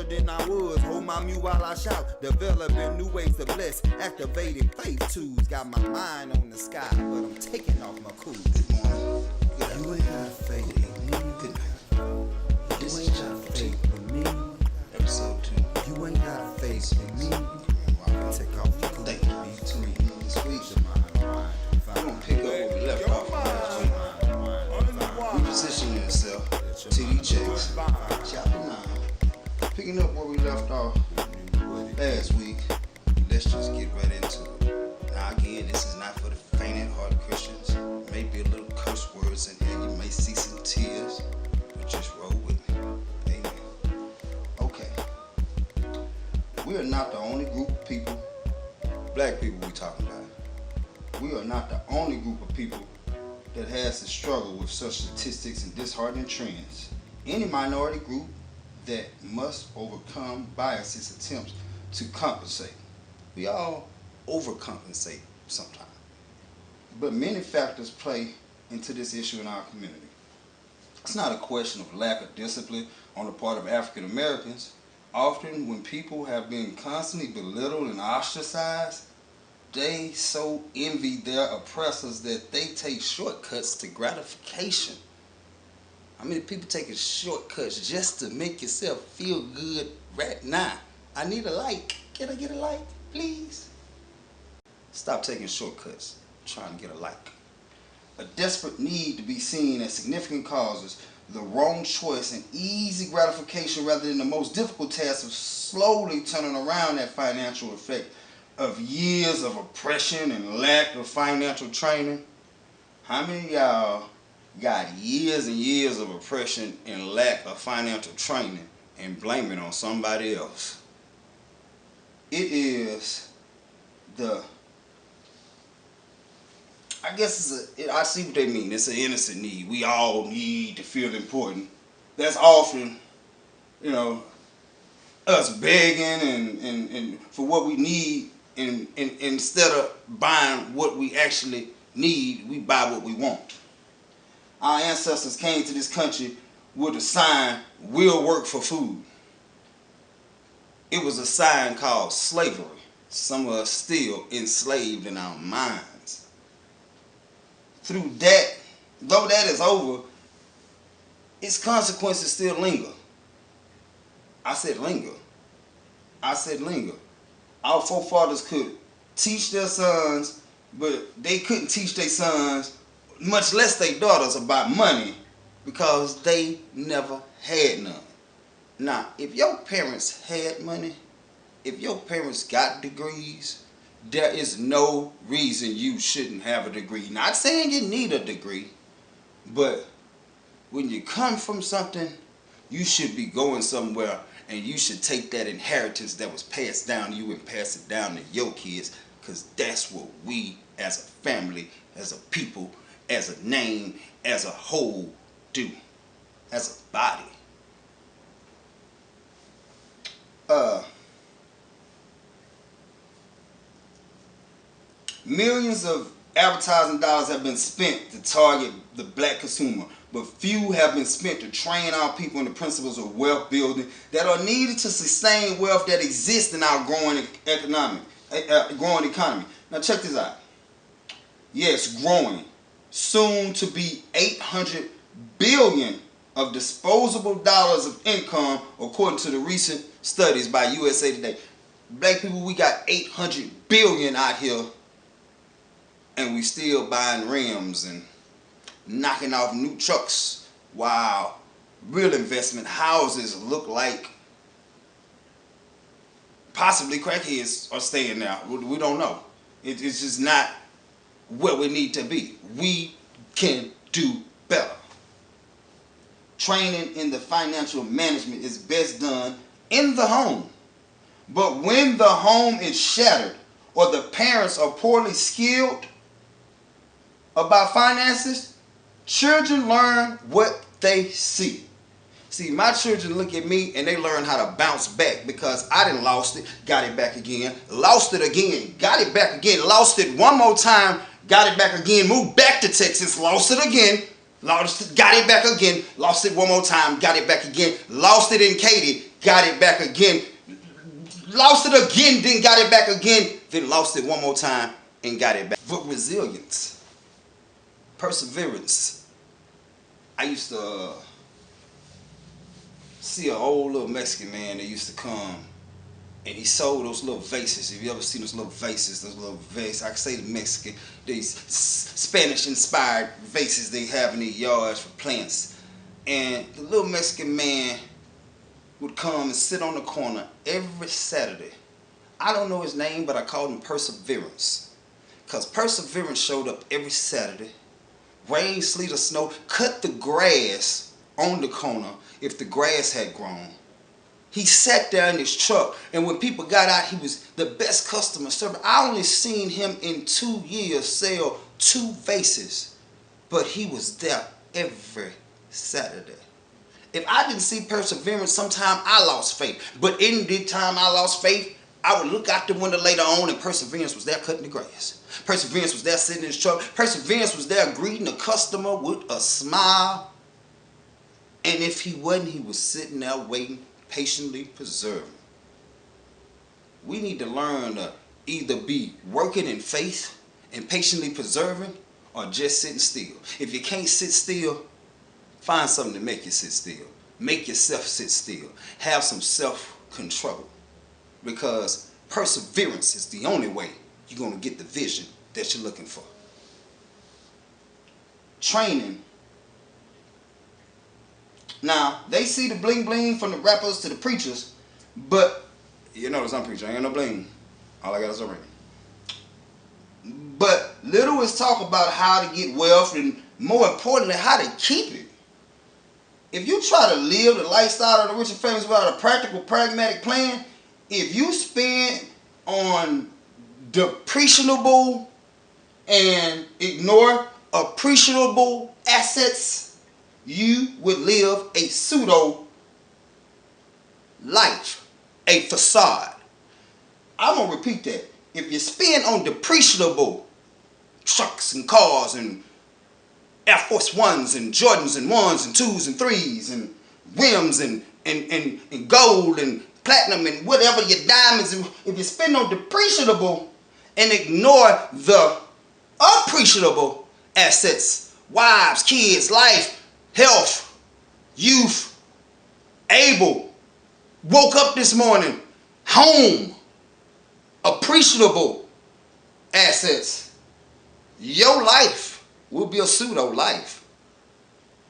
better than I was. Hold my mute while I shout. Developing new ways to bless. Activating faith tools. Got my mind on the sky, but I'm taking off my cool. Good morning. You ain't got faith in me. Good night. You ain't got faith in me. Episode 2. You ain't got faith in me. Take off your cool. Thank you. This week, we're going to pick up where we left off last week. Reposition yourself. T.D.Jakes. Chapter 9. Picking up where we left off last week. Let's just get right into it. Now again, this is not for the faint-hearted Christians. Maybe a little curse words in here. You may see some tears, but just roll with me. Amen. Okay. We are not the only group of people, black people we talking about. We are not the only group of people that has to struggle with such statistics and disheartening trends. Any minority group that must overcome biases attempts to compensate. We all overcompensate sometimes. But many factors play into this issue in our community. It's not a question of lack of discipline on the part of African Americans. Often when people have been constantly belittled and ostracized, they so envy their oppressors that they take shortcuts to gratification. I mean, people taking shortcuts just to make yourself feel good right now. I need a like. Can I get a like, please? Stop taking shortcuts, trying to get a like. A desperate need to be seen as significant causes, the wrong choice, and easy gratification rather than the most difficult task of slowly turning around that financial effect of years of oppression and lack of financial training. How many of y'all got years and years of oppression and lack of financial training and blame it on somebody else? It is I guess I see what they mean. It's an innocent need. We all need to feel important. That's often, us begging and for what we need, and instead of buying what we actually need, we buy what we want. Our ancestors came to this country with a sign, "We'll work for food." It was a sign called slavery. Some of us still enslaved in our minds. Through that, though that is over, its consequences still linger. I said linger. Our forefathers could teach their sons, but they couldn't teach their sons, much less their daughters, about money because they never had none. Now, if your parents had money, if your parents got degrees, there is no reason you shouldn't have a degree. Not saying you need a degree, but when you come from something, you should be going somewhere, and you should take that inheritance that was passed down to you and pass it down to your kids, because that's what we as a family, as a people, as a name, as a whole do, as a body. Millions of advertising dollars have been spent to target the black consumer, but few have been spent to train our people in the principles of wealth building that are needed to sustain wealth that exists in our growing economy. Now check this out. Yes, growing. Soon to be 800 billion of disposable dollars of income, according to the recent studies by USA Today. Black people, we got 800 billion out here, and we still buying rims and knocking off new trucks while real investment houses look like possibly crackheads are staying there. We don't know. It's just not where we need to be. We can do better. Training in the financial management is best done in the home. But when the home is shattered or the parents are poorly skilled about finances, children learn what they see. See, my children look at me and they learn how to bounce back because I done lost it, got it back again, lost it again, got it back again, lost it one more time, got it back again, moved back to Texas, lost it again, lost it, got it back again, lost it one more time, got it back again, lost it in Katy, got it back again, lost it again, then got it back again, then lost it one more time and got it back. But resilience, perseverance. I used to see an old little Mexican man that used to come and he sold those little vases. Have you ever seen those little vases, I can say the Mexican, these Spanish-inspired vases they have in their yards for plants. And the little Mexican man would come and sit on the corner every Saturday. I don't know his name, but I called him Perseverance. Because Perseverance showed up every Saturday, rain, sleet, or snow, cut the grass on the corner if the grass had grown. He sat there in his truck, and when people got out, he was the best customer service. I only seen him in 2 years sell 2 vases, but he was there every Saturday. If I didn't see perseverance, sometime I lost faith. But in the time I lost faith, I would look out the window later on, and Perseverance was there cutting the grass. Perseverance was there sitting in his truck. Perseverance was there greeting the customer with a smile. And if he wasn't, he was sitting there waiting, patiently preserving. We need to learn to either be working in faith and patiently preserving, or just sitting still. If you can't sit still, find something to make you sit still. Make yourself sit still. Have some self-control. Because perseverance is the only way you're going to get the vision that you're looking for. Training. Now, they see the bling bling from the rappers to the preachers, but you notice I'm preaching. I ain't no bling. All I got is a ring. But little is talk about how to get wealth, and more importantly, how to keep it. If you try to live the lifestyle of the rich and famous without a practical, pragmatic plan, if you spend on depreciable and ignore appreciable assets, you would live a pseudo life, a facade. I'm going to repeat that. If you spend on depreciable trucks and cars and Air Force Ones and Jordans and 1s and 2s and 3s and rims and gold and platinum and whatever your diamonds, if you spend on depreciable and ignore the appreciable assets, wives, kids, life, health, youth, able, woke up this morning, home, appreciable assets, your life will be a pseudo life,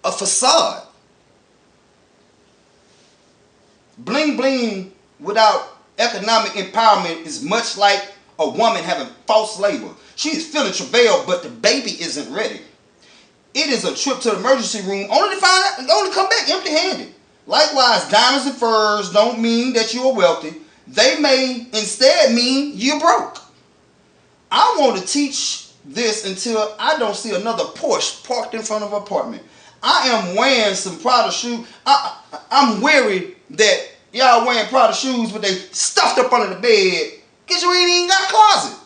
a facade. Bling bling without economic empowerment is much like a woman having false labor. She is feeling travail, but the baby isn't ready. It is a trip to the emergency room only to come back empty-handed. Likewise, diamonds and furs don't mean that you are wealthy. They may instead mean you're broke. I want to teach this until I don't see another Porsche parked in front of an apartment. I am wearing some Prada shoes. I'm worried that y'all wearing Prada shoes, but they stuffed up under the bed because you ain't even got a closet.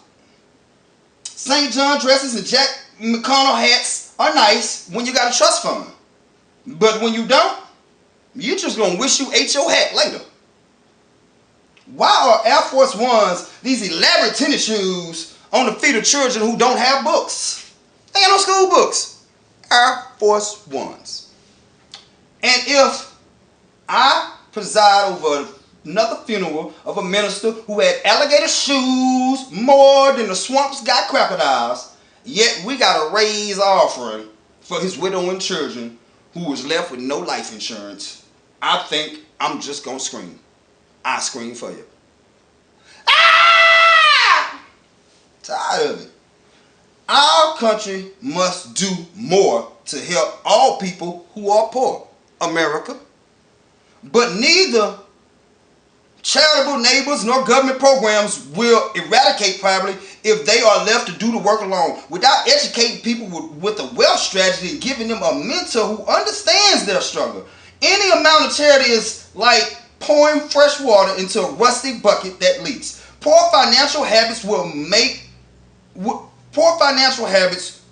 St. John dresses and Jack McConnell hats are nice when you got a trust fund. But when you don't, you just going to wish you ate your hat later. Why are Air Force Ones, these elaborate tennis shoes, on the feet of children who don't have books? They ain't no school books. Air Force Ones. And if I preside over another funeral of a minister who had alligator shoes more than the swamps got crocodiles, yet we got to raise offering for his widow and children who was left with no life insurance, I think I'm just going to scream. I scream for you. Ah! Tired of it. Our country must do more to help all people who are poor. America. But neither charitable neighbors nor government programs will eradicate poverty if they are left to do the work alone. Without educating people with a wealth strategy and giving them a mentor who understands their struggle. Any amount of charity is like pouring fresh water into a rusty bucket that leaks. Poor financial habits,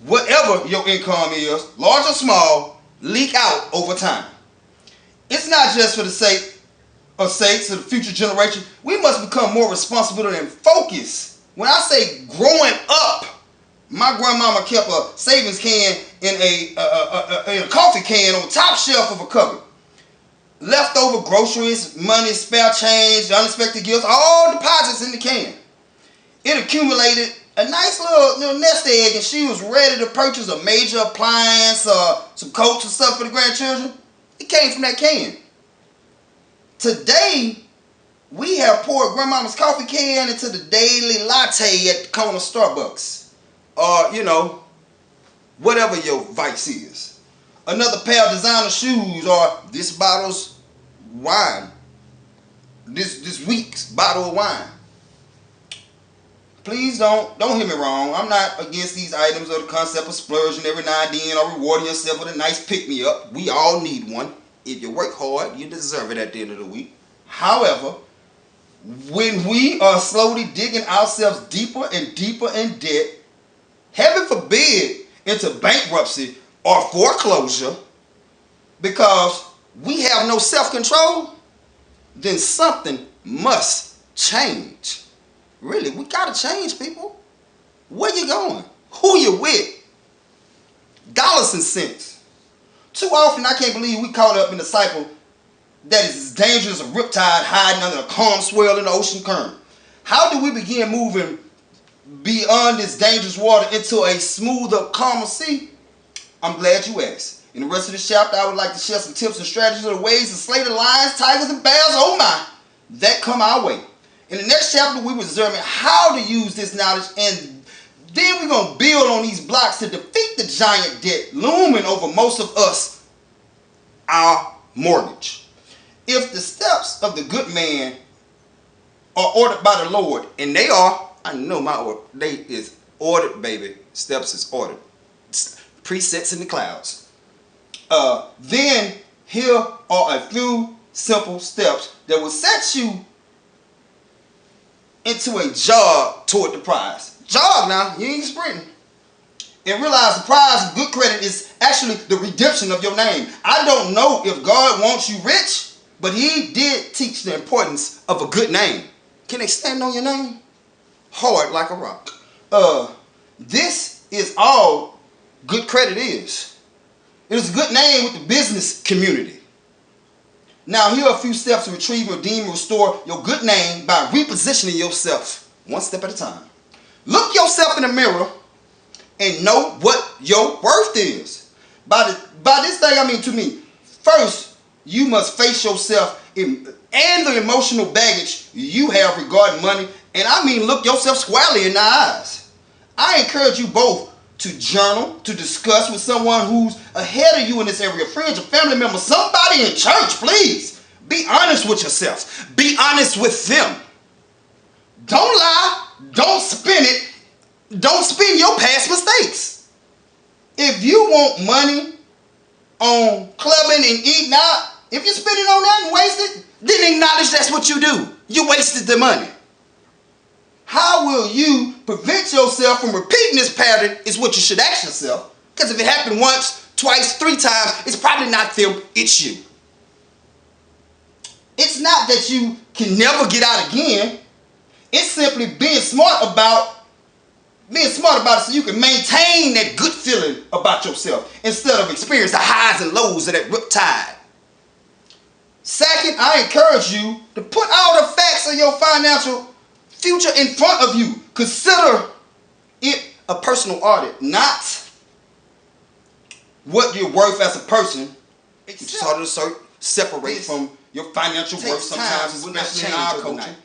whatever your income is, large or small, leak out over time. It's not just for the sake or say to the future generation, we must become more responsible and focused. When I say growing up, my grandmama kept a savings can in a coffee can on the top shelf of a cupboard. Leftover groceries, money, spare change, unexpected gifts, all deposits in the can. It accumulated a nice little nest egg, and she was ready to purchase a major appliance or some coats and stuff for the grandchildren. It came from that can. Today, we have poured grandmama's coffee can into the daily latte at the corner Starbucks. Or, whatever your vice is. Another pair of designer shoes, or this bottle's wine. This week's bottle of wine. Please don't hear me wrong. I'm not against these items or the concept of splurging every now and then or rewarding yourself with a nice pick-me-up. We all need one. If you work hard, you deserve it at the end of the week. However, when we are slowly digging ourselves deeper and deeper in debt, heaven forbid, into bankruptcy or foreclosure, because we have no self-control, then something must change. Really, we gotta change, people. Where you going? Who you with? Dollars and cents. Too often, I can't believe we caught up in the cycle that is as dangerous as a riptide hiding under a calm swell in the ocean current. How do we begin moving beyond this dangerous water into a smoother, calmer sea? I'm glad you asked. In the rest of this chapter, I would like to share some tips and strategies of the ways to slay the lions, tigers, and bears, oh my, that come our way. In the next chapter, we will determine how to use this knowledge, and then we're going to build on these blocks to defeat the giant debt looming over most of us, our mortgage. If the steps of the good man are ordered by the Lord, and they are, I know my order, they is ordered, baby. Steps is ordered. Presets in the clouds. Then here are a few simple steps that will set you into a jog toward the prize. Jog now, you ain't sprinting. And realize the prize of good credit is actually the redemption of your name. I don't know if God wants you rich, but he did teach the importance of a good name. Can they stand on your name? Hard like a rock. This is all good credit is. It is a good name with the business community. Now, here are a few steps to retrieve, redeem, and restore your good name by repositioning yourself one step at a time. Look yourself in the mirror and know what your worth is. By this thing, I mean to me, first, you must face yourself and the emotional baggage you have regarding money. And I mean look yourself squarely in the eyes. I encourage you both to journal, to discuss with someone who's ahead of you in this area, friends or family members, somebody in church, please. Be honest with yourself. Be honest with them. Don't lie. Don't spin it. Don't spin your past mistakes. If you want money on clubbing and eating out, if you spend it on that and waste it, then acknowledge that's what you do. You wasted the money. How will you prevent yourself from repeating this pattern is what you should ask yourself. Because if it happened once, twice, 3 times, it's probably not them, it's you. It's not that you can never get out again. It's simply being smart about it so you can maintain that good feeling about yourself instead of experience the highs and lows of that riptide. Second, I encourage you to put all the facts of your financial future in front of you. Consider it a personal audit, not what you're worth as a person. It's hard to separate from your financial worth sometimes, especially in our culture.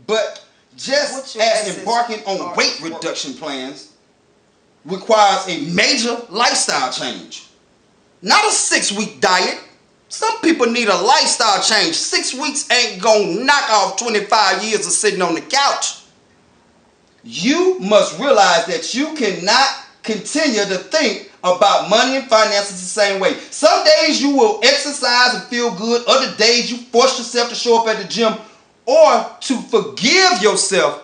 But just as embarking on weight reduction plans requires a major lifestyle change, not a 6-week diet. Some people need a lifestyle change. 6 weeks ain't gonna knock off 25 years of sitting on the couch. You must realize that you cannot continue to think about money and finances the same way. Some days you will exercise and feel good. Other days you force yourself to show up at the gym or to forgive yourself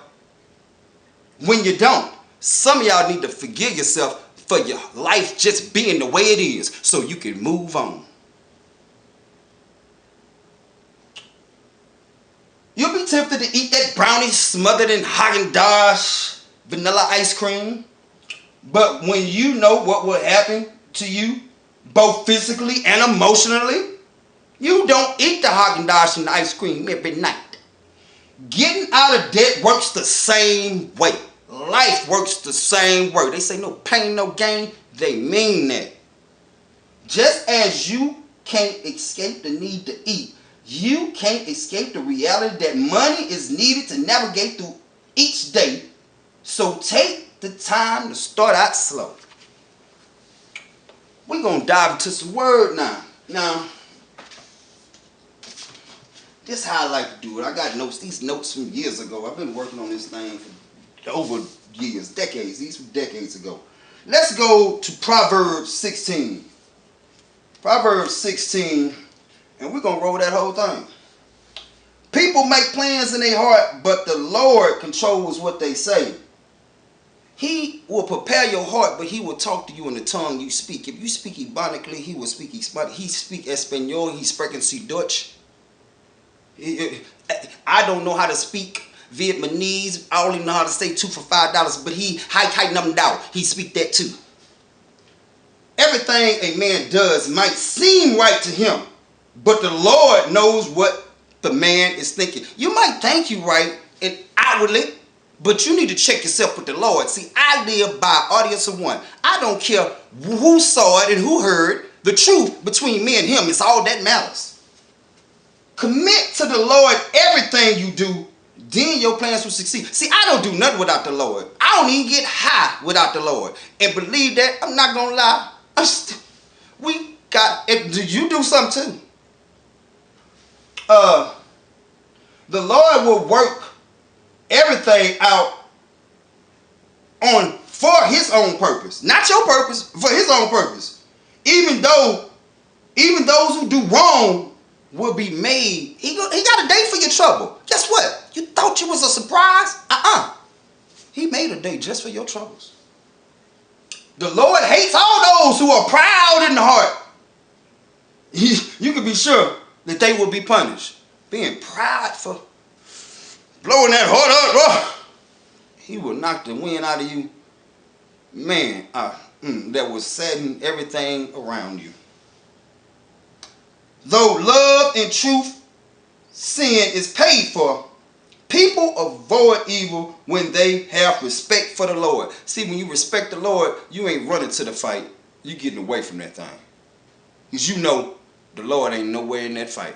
when you don't. Some of y'all need to forgive yourself for your life just being the way it is so you can move on. tempted to eat that brownie smothered in Haagen-Dazs vanilla ice cream. But when you know what will happen to you, both physically and emotionally, you don't eat the Haagen-Dazs and the ice cream every night. Getting out of debt works the same way. Life works the same way. They say no pain, no gain. They mean that. Just as you can't escape the need to eat, you can't escape the reality that money is needed to navigate through each day. So take the time to start out slow. We're going to dive into some word now. Now, this is how I like to do it. I got notes, these notes from years ago. I've been working on this thing for over years, decades. These were decades ago. Let's go to Proverbs 16. Proverbs 16, and we're going to roll that whole thing. People make plans in their heart, but the Lord controls what they say. He will prepare your heart, but he will talk to you in the tongue you speak. If you speak Ibonically, he will speak Hispanic. He speak Espanol, he sprechen Sie Deutsch. I don't know how to speak Vietnamese. I only know how to say 2 for $5, but he hai nam dao. He speak that too. Everything a man does might seem right to him, but the Lord knows what the man is thinking. You might think you right and outwardly, but you need to check yourself with the Lord. See, I live by audience of one. I don't care who saw it and who heard. The truth between me and him is all that matters. Commit to the Lord everything you do, then your plans will succeed. See, I don't do nothing without the Lord. I don't even get high without the Lord. And believe that, I'm not going to lie. You do something too. The Lord will work everything out for his own purpose. Not your purpose, for his own purpose. Even those who do wrong will be made. He got a day for your trouble. Guess what? You thought you was a surprise? He made a day just for your troubles. The Lord hates all those who are proud in the heart. You can be sure that they will be punished. Being proud for blowing that heart up. He will knock the wind out of you. Man, that will sadden everything around you. Though love and truth, sin is paid for, people avoid evil when they have respect for the Lord. See, when you respect the Lord, you ain't running to the fight. You getting away from that thing. Because you know the Lord ain't nowhere in that fight.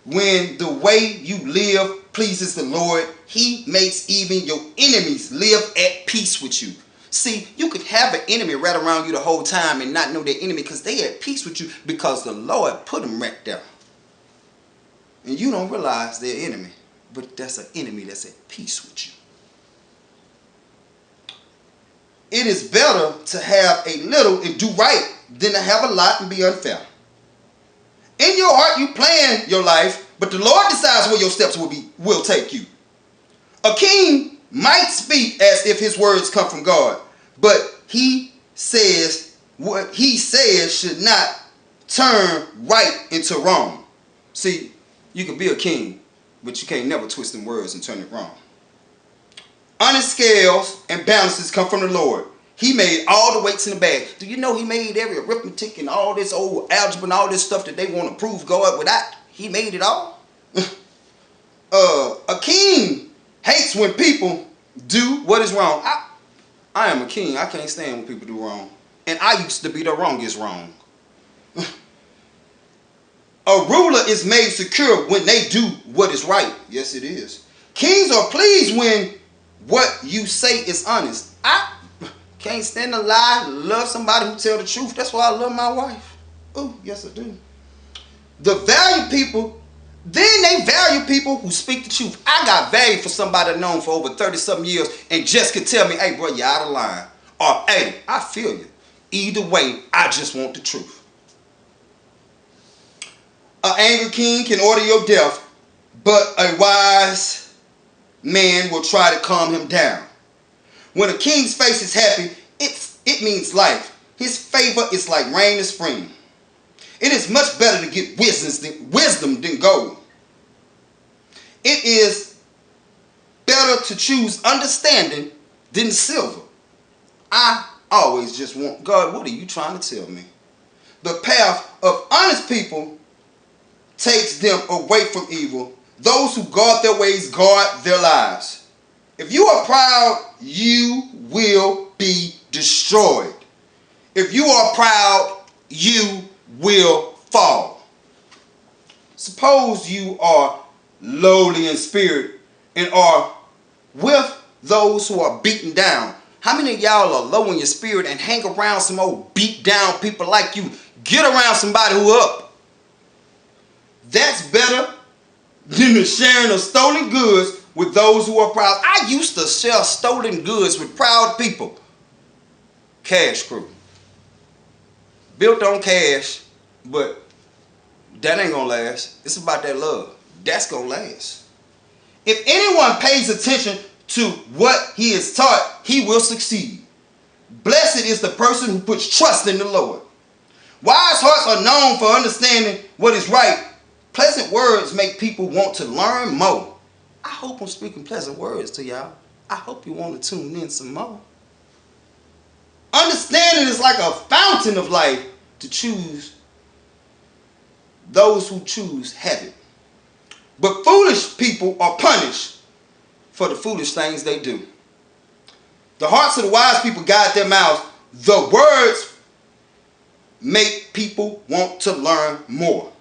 When the way you live pleases the Lord, he makes even your enemies live at peace with you. See, you could have an enemy right around you the whole time and not know they're enemy because they at peace with you because the Lord put them right there. And you don't realize they're enemy, but that's an enemy that's at peace with you. It is better to have a little and do right than to have a lot and be unfair. In your heart, you plan your life, but the Lord decides where your steps will take you. A king might speak as if his words come from God, but he says what he says should not turn right into wrong. See, you can be a king, but you can't never twist them words and turn it wrong. Honest scales and balances come from the Lord. He made all the weights in the bag. Do you know he made every arithmetic and all this old algebra and all this stuff that they want to prove God without? He made it all. A king hates when people do what is wrong. I am a king. I can't stand when people do wrong. And I used to be the wrongest wrong. A ruler is made secure when they do what is right. Yes, it is. Kings are pleased when what you say is honest. I can't stand a lie. Love somebody who tell the truth. That's why I love my wife. Oh, yes, I do. They value people who speak the truth. I got value for somebody I've known for over 30-something years and just could tell me, hey, bro, you're out of line. Or, hey, I feel you. Either way, I just want the truth. An angry king can order your death, but a wise man will try to calm him down. When a king's face is happy, it means life. His favor is like rain in spring. It is much better to get wisdom than gold. It is better to choose understanding than silver. I always just want, God, what are you trying to tell me? The path of honest people takes them away from evil. Those who guard their ways guard their lives. If you are proud, you will be destroyed. If you are proud, you will fall. Suppose you are lowly in spirit and are with those who are beaten down. How many of y'all are low in your spirit and hang around some old beat down people like you? Get around somebody who up. That's better than the sharing of stolen goods with those who are proud. I used to sell stolen goods with proud people. Cash crew. Built on cash, but that ain't gonna last. It's about that love. That's gonna last. If anyone pays attention to what he is taught, he will succeed. Blessed is the person who puts trust in the Lord. Wise hearts are known for understanding what is right. Pleasant words make people want to learn more. I hope I'm speaking pleasant words to y'all. I hope you want to tune in some more. Understanding is like a fountain of life to choose. Those who choose have it. But foolish people are punished for the foolish things they do. The hearts of the wise people guide their mouths. The words make people want to learn more.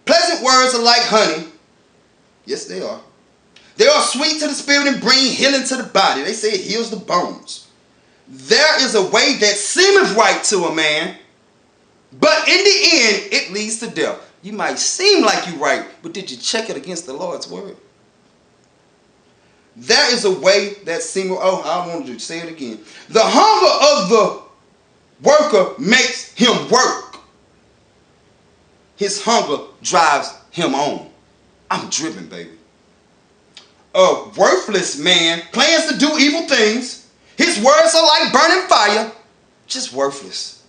Pleasant words are like honey. Yes, they are. They are sweet to the spirit and bring healing to the body. They say it heals the bones. There is a way that seemeth right to a man, but in the end, it leads to death. You might seem like you're right, but did you check it against the Lord's word? There is a way that seemeth... Oh, I wanted to say it again. The hunger of the worker makes him work. His hunger drives him on. I'm driven, baby. A worthless man plans to do evil things. His words are like burning fire. Just worthless.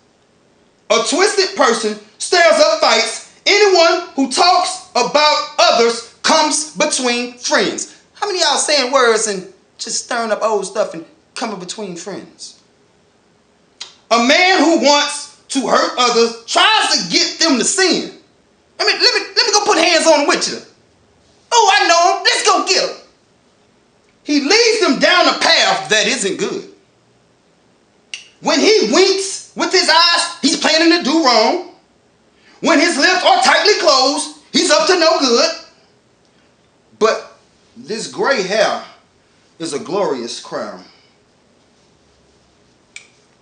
A twisted person stirs up fights. Anyone who talks about others comes between friends. How many of y'all saying words and just stirring up old stuff and coming between friends? A man who wants to hurt others tries to get them to sin. Let me go put hands on him with you. Oh, I know him. Let's go get him. He leads them down a path that isn't good. When he winks with his eyes, he's planning to do wrong. When his lips are tightly closed, he's up to no good. But this gray hair is a glorious crown.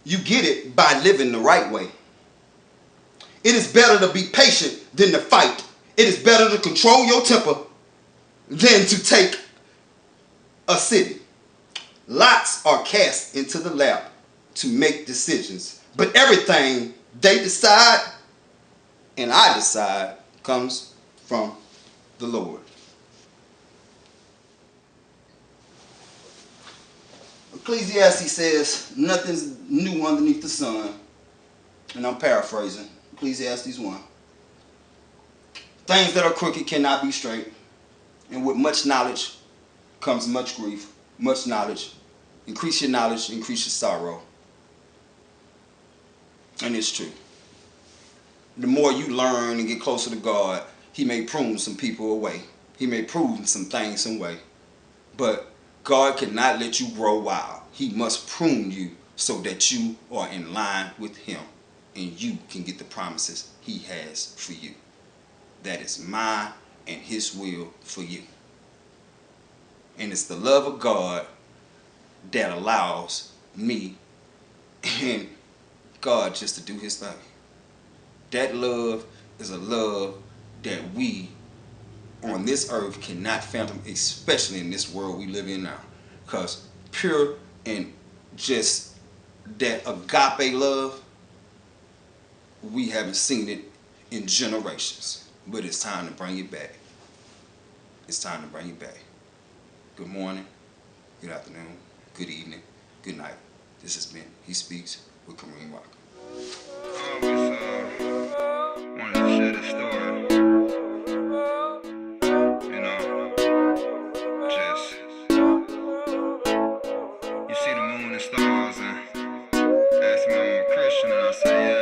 You get it by living the right way. It is better to be patient than to fight. It is better to control your temper than to take a city. Lots are cast into the lap to make decisions, but everything they decide and I decide comes from the Lord. Ecclesiastes says, nothing's new underneath the sun. And I'm paraphrasing. Ecclesiastes 1. Things that are crooked cannot be straight. And with much knowledge comes much grief. Much knowledge. Increase your knowledge, increase your sorrow. And it's true. The more you learn and get closer to God, He may prune some people away. He may prune some things some way. But God cannot let you grow wild. He must prune you so that you are in line with Him and you can get the promises He has for you. That is mine and His will for you. And it's the love of God that allows me and God just to do His thing. That love is a love that we on this earth cannot fathom, especially in this world we live in now. Because pure and just that agape love, we haven't seen it in generations. But it's time to bring it back. It's time to bring it back. Good morning, good afternoon, good evening, good night. This has been He Speaks with Kareem Rock. Wanted to share this story. You know, moon and stars and ask me if I'm a Christian and I say yeah.